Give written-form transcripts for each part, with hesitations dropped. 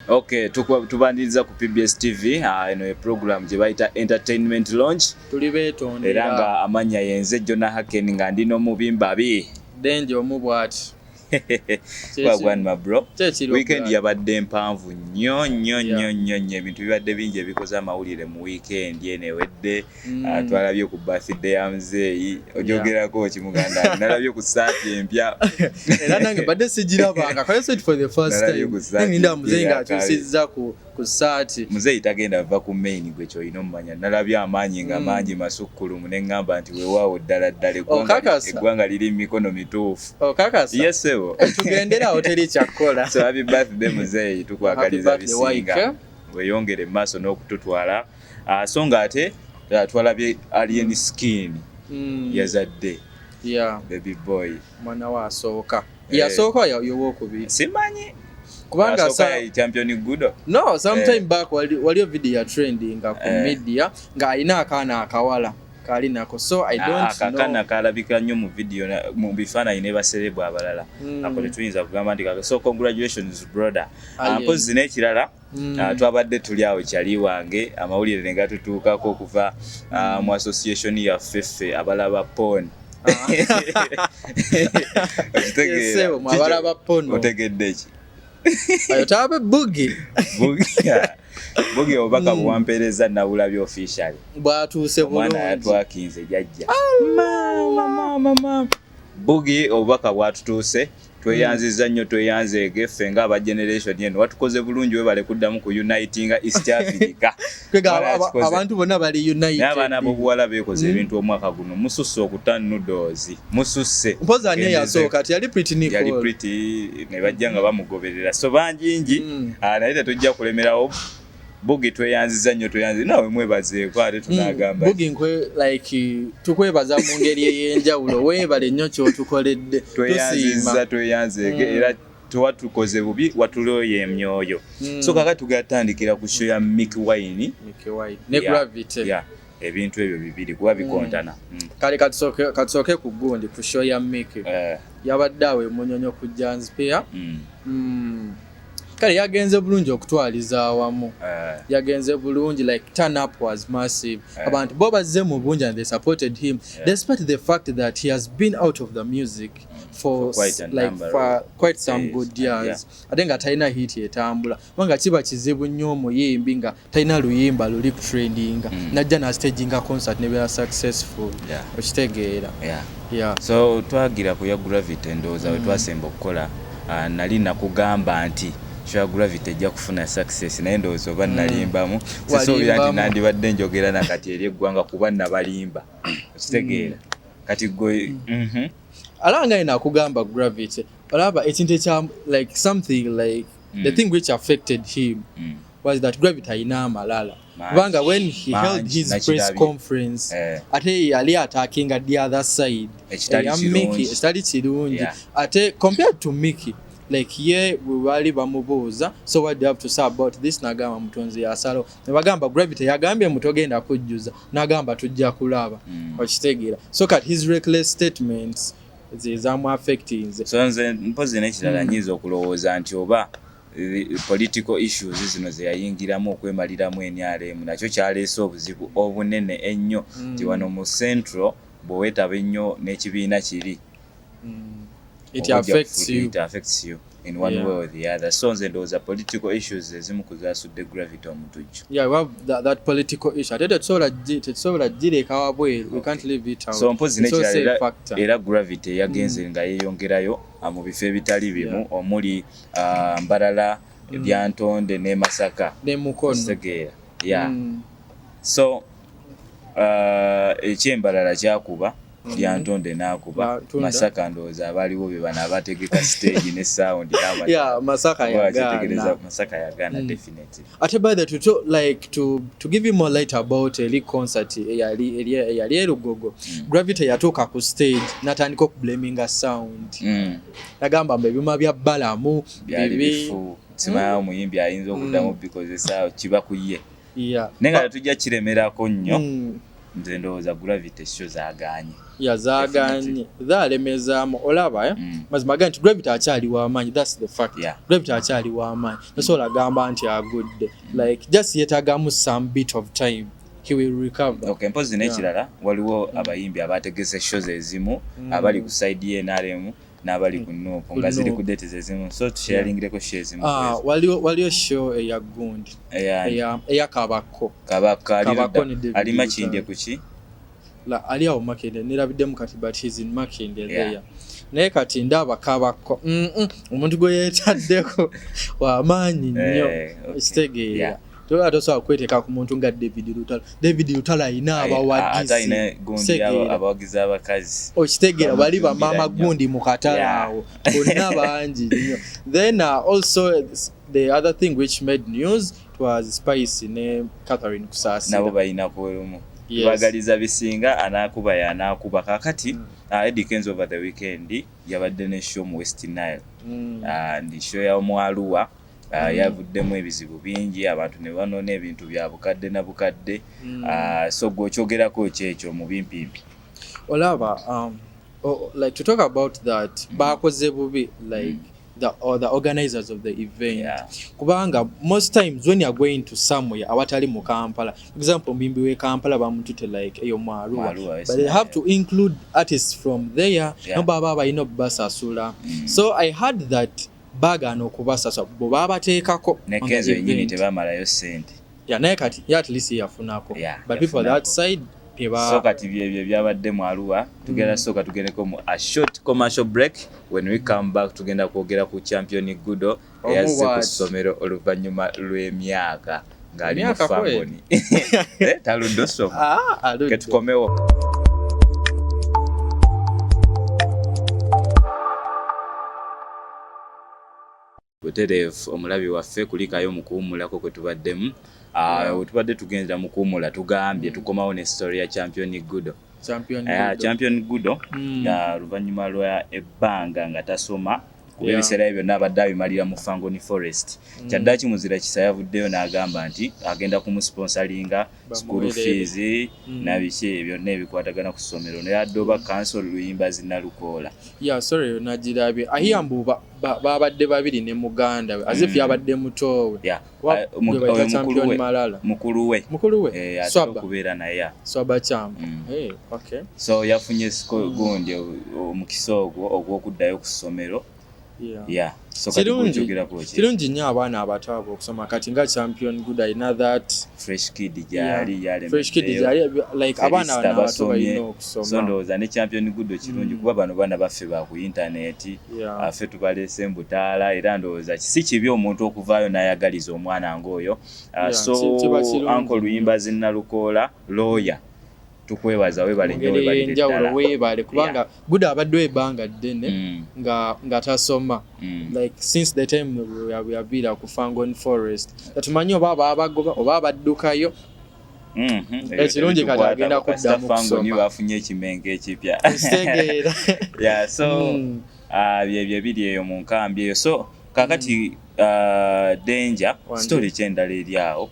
Okay, tubaniriza ku PBS TV eno e program gye bayita Entertainment Lounge. Tuli beetondera. Era nga amanya yenze Jona Haken nga ndino mubimba bi. Denje omubwati. Wagwan my bro. Weekend yabadde mpanvu nnyo ebintu bibadde bingi ebikoze amawulire mu weekend yenewedde. Twalabye ku birthday ya Mzeeyi ojogerako kimuganda nalabye ku saati empya. Era nange badde sijirabanga kwa said for the first time. Ninda Mzeeyi nga tusizza ku saati. Mzeeyi tagenda va ku main gwe kyo ino mmanya nalabye amaanyi nga mangi masukkulu munengamba nti weewaawo ddala eggwanga liri mikono mituufu. Okakasa. Yes sir. Tugendera hoteli chakola. So happy birthday Mzeeyi tukwagaliza bisinga. Weyongere maaso n'okututwala. So nga ate twalabye Alien Skin yazadde. Yeah. Baby boy. Mwana wa asooka. Yasooka yowookubiri. Simanyi. Kubanga champion good. No, sometime back waliyo video trending ku media nga alina akaana akawala. Kali nako so I don't know akakana kalabika nnyo mu video mu bifaananyi ne baserebu abalala akole tuyinza kugamba nti so congratulations brother. Mpozi n'ekirala twabadde tuli awo kyali wange amawulire ne gatutuukako okuva mu association ya Fefe abalaba porn. Yes, abalaba porn. Otegedde ki? Ayo tabe bugi. Bugi obaka buwampereza nabulabye official. Bwatuuse bulungi. Mwana yatwakinze jajja. Mama. Bugi obaka bwatutuuse. Tweyanziza nnyo tweyanze geffe nga aba generation yenu watukoze bulungi we bale kuddamu ku uniting East Africa. Abantu bonna bali united. N'abaana b'obuwala beekoze ebintu omwaka guno mususse okutanu doozi. Mususse. Mpoza anye yasooka ati yali pretty Nicole. Yali pretty ne bajja nga bamugoberera. So banjingi naye tetujja kulemerawo. Bugi tweyanziza nnyo tweyanziza nawe mwebazeeko ate tunagamba. Bugi nkwe like tukwebaza mu ngeri ey'enjawulo weebale nnyo ky'otukoledde. Tweyanze era tuwatukoze bubi watuloye emyoyo. So kaka tugatandikira ku show ya Mickey Wine ne Gravity. Yeah. Ebintu ebyo bibiri kuba bikontana. Kale katusooke ku gundi ku show ya Mickey. Yabadde awe munyonyo ku Janspia. Kale yagenze bulungi okutwaliza awamu. Yagenze bulungi like turn up was massive. Abantu bo bazze mu bungi and they supported him despite the fact that he has been out of the music for quite some good years. Ate nga talina hit etambula. Wanga kiba kizibu nnyo omuyimbi nga talina luyimba luli trendinga. Najja na staginga concert ne be successful. Okitegeera. So twagira ku ya Gravity ndowooza we twasemba okukola nali nakugamba nti Show Gravity ejja kufuna success naye ndowooza oba nalimbamu sisoobira nti nandibadde njogera nakati eri eggwanga kuba nabalimba okitegeera kati gwe alanga ina kugamba Gravity olaba ekintu ekya like something like the thing which affected him was that Gravity alina amalala kubanga when he held his press conference ate yali attacking at the other side ekitali kirungi ate compared to Mickey like ye wali bamubuuza so what do you have to say about this nagamba mutonzi yasalo nebagamba Gravity yagambye mutogenda kujjuza nagamba tujja kulaba okitegeera so kat his reckless statements zizamu affecting so nze mpozi n'ekirala nyiza okulowooza nti oba political issues zino ze yayingiramu okwemaliramu NRM nakyo kyaleese obuzibu obunene ennyo nti wano mu central bw'owetaba ennyo n'ekibiina kiri it affects you in one way or the other. So ndowooza political issues ezimu kuzasudde Gravity omutujju. Yeah, we have that political issue. Ate tetsobola gireka wabweru. We can't leave it out. So mpozi n'ekirala era Gravity yagenze nga yeeyongerayo mu bifo ebitali bimu omuli Mbarara Byantonde ne Masaka ne Mukono. So eky'Embarara kyakuba Byantonde n'akuba Masaka ndowooza abaliwo be bana abategeka stage ne sound Masaka yagaana definitely. Ate by the to give you more light about a concert yali Lugogo Gravity yatuuka ku stage natandika okublaminga sound nagamba mbe ebyuma bya balamu bibi simanyi omuyimbi ayinza okuddamu because kiba ku ye naye nga tujja kiremerako nnyo nze ndowooza Gravity show zaaganye zaaganye zalemezaamu olaba mazima gani nti Gravity akyali w'amaanyi, that's the fact. Gravity akyali w'amaanyi nasobola agamba nti agudde, like just yetagamu some bit of time he will recover. Okay, mpozi n'ekirala waliwo abayimbi abategese shows ezimu abali ku side y'NRM n'abali ku Nuupu nga ziri ku date ezimu, so tusharingireko show ezimu. Waliyo show eya Gundi eya Kabako ali Makindye kuki ali awo Makindye nirabiddemu kati but he's in Makindye there. Naye kati ndaba Kabako omuntu gwe yeetaddeko w'amaanyi nnyo ekitegeera. Tola tosobola kweteeka ku muntu nga David Lutalo ayina abawagizi abawagizi abakazi okitegeera bali bamaama Gundi mu katale awo bonna bangi nnyo. Then also the other thing which made news was Spice ne Catherine Kusasi nabo balina kuwerumu bagaliza bisinga anaakuba yanaakuba kakati Eddie Kenzo over the weekend yabadde ne show mu West Nile ndi show ya Omwaluwa yavuddemu ebizibu bingi abantu ne banoona ebintu bya bukadde na bukadde so gw'okyogerako kyekyo mu bimpimpi olaba like to talk about that bakoze bubi like the organizers of the event kubanga most times when you are going to somewhere awatali mu Kampala, for example mbimbi we Kampala bamutute like eyo Mwaluwa, but they have to include artists from there no baba bayino basasula. So I heard that bagana okubasasa bo babateekako nekenzo yenyini tebamalayo sente naye kati at least yafunako but people that side so kati byebyo byabadde Mwaluwa tugenda soka tugendeko mu a short commercial break. When we come back tugenda kwogera ku Champion Gudo yazze ku ssomero oluvannyuma lw'emyaka ng'ali mu fangoni taludde osoma ketukomewo. Butereevu omulabi waffe kulikayo mu kuwummulako kwe tubaddemu tubadde tugendera mu kuwummula tugambye tukomawo ne story ya Champion Gudo. Champion Gudo luvannyuma lwa ebbanga nga tasoma kuba ebiseera ebyo byonna abimalira mu Fangoni Forest. Kyaddaaki muzira kisa yavuddeyo n'agamba nti agenda kumusponsoringa school fees nabiki byonna ebikwatagana ku ssomero naye addoba council Luyimbazi Nalukoola. Sorry nagirabye ahiyambu babadde babiri ne muganda we as if yabadde mutoowe Champion Malala mukulu we Swaba kubeera naye Swaba Chamba. Okay, so yafunye Gundi omukisa ogw'okuddayo ku ssomero. So kirungi nnyo abaana abato abo okusoma kati nga Champion Gudo ayina that fresh kid gyali like abaana abato balina okusoma. So ndowooza ne Champion Gudo kirungi kuba bano baana baffe ba ku internet affe tubaleese embutaala era ndowooza si kibi omuntu okuvaayo n'ayagaliza omwana ng'oyo. So Uncle Luyimbazi Nalukoola lawyer tukwebaza webale kubanga Gudo abadde ebbanga ddene nga tasoma like since the time we have been ku Fangoni Forest tatumanyi oba abagoba oba abaddukayo. Ekirungi kati agenda kuddamu kusoma bafunye ekimenge ekipya so byebyo biri eyo mu nkambi eyo. So kakati Danger story kyendala eri awo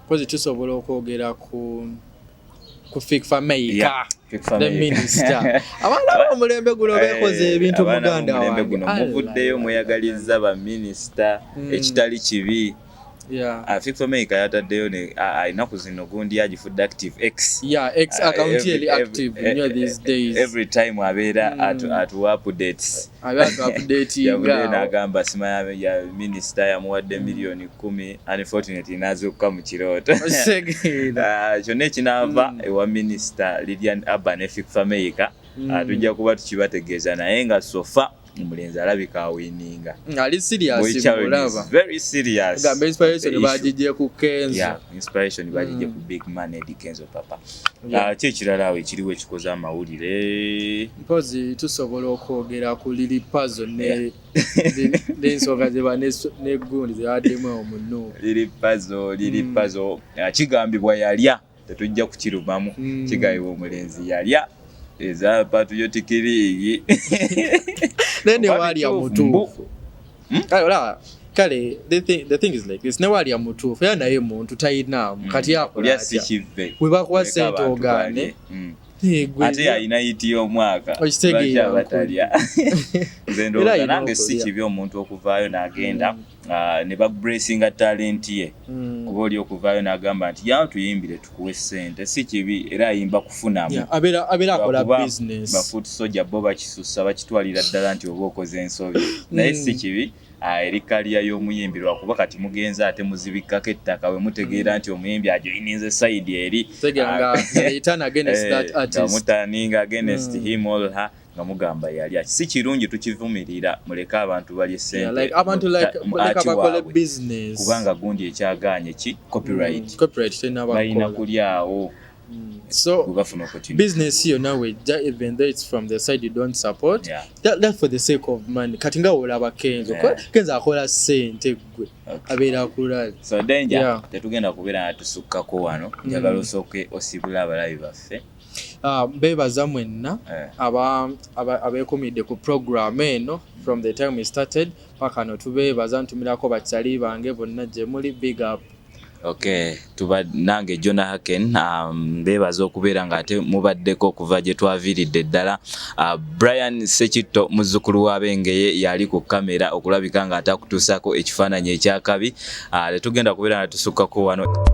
pozi tusobola okwogera ku Fikfa Maker the minister abaana b'omulembe guno beekoze ebintu muganda wange muvuddeyo mweyagaliza ba minister ekitali kibi. Fikfa Maker yataddeyo ennaku zino Gundi yagifudde active X account yeli active these days every time abeera at updates updating n'agamba sima ya minister yamuwadde miliyoni 10 unfortunately nazuukuka mu kirooto kyonna ekinaava ewa minister Lydian Abba ne Fikfa Maker tujja kuba tukibategeeza naye nga sofa omulenzi alabika awininga ali serious mulaba very serious gamba inspiration bajije ku Kenzo inspiration bajije ku big man Eddie Kenzo papa kyekirala awo ekiriwo ekikoze amawulire mpozi tusobola okwogera ku Lily Puzzle n'ensonga zeba ne Gundi zebaddemu omuno. Lily Puzzle kigambibwa yalya tetujja kukirumamu kigayibwa omulenzi yalya eza patriotic league nene wali ya mutufu. Ola kale the thing is like this newali ya mutuufu era naye muntu talina kati akola we bakuwa ssente ogaane ate alina yiti y'omwaka batalya nze ndowooza nange si kibi omuntu okuvaayo n'agenda ne babureesinga talenti ye kuba oli okuvaayo n'agamba nti yaw tuyimbire tukuwe ssente si kibi era ayimba kufunamu abeera akola business bafuuti soja bo bakisusa bakitwalira ddala nti oba okoze ensobi naye si kibi eri kaliya y'omuyimbi lwakuba kati mugenza ate muzibikkako ettaka we mutegeera nti omuyimbi ajoyininze sayidi eri mutaninga against him or her nga mugamba yali si kirungi tukivumirira muleke abantu balye ssente kubanga gundi ekyaganye ki copyright balina kulyawo. So business here now even though it's from the side you don't support that for the sake of money katinga olaba kenzo kenza akola sente gwe abeera kulala so danger tetugenda kubeera natusukkako wano njagala osooke osibula abalabi baffe beebaza mwenna abeekumidde ku program eno from the time we started paka no tubeebaza ntumirako bakyali bange bonna gye muli big up. Okay, tuba nange Jonah Haken bebaza okubeera nga ate mubaddeko okuva gye twaviiridde ddala. Brian Sekitto muzzukulu w'abengeye yali ku kamera okulabika nga atakutuusako ekifaananyi ekyakabi. Tetugenda kubeera nga tusukkako wano.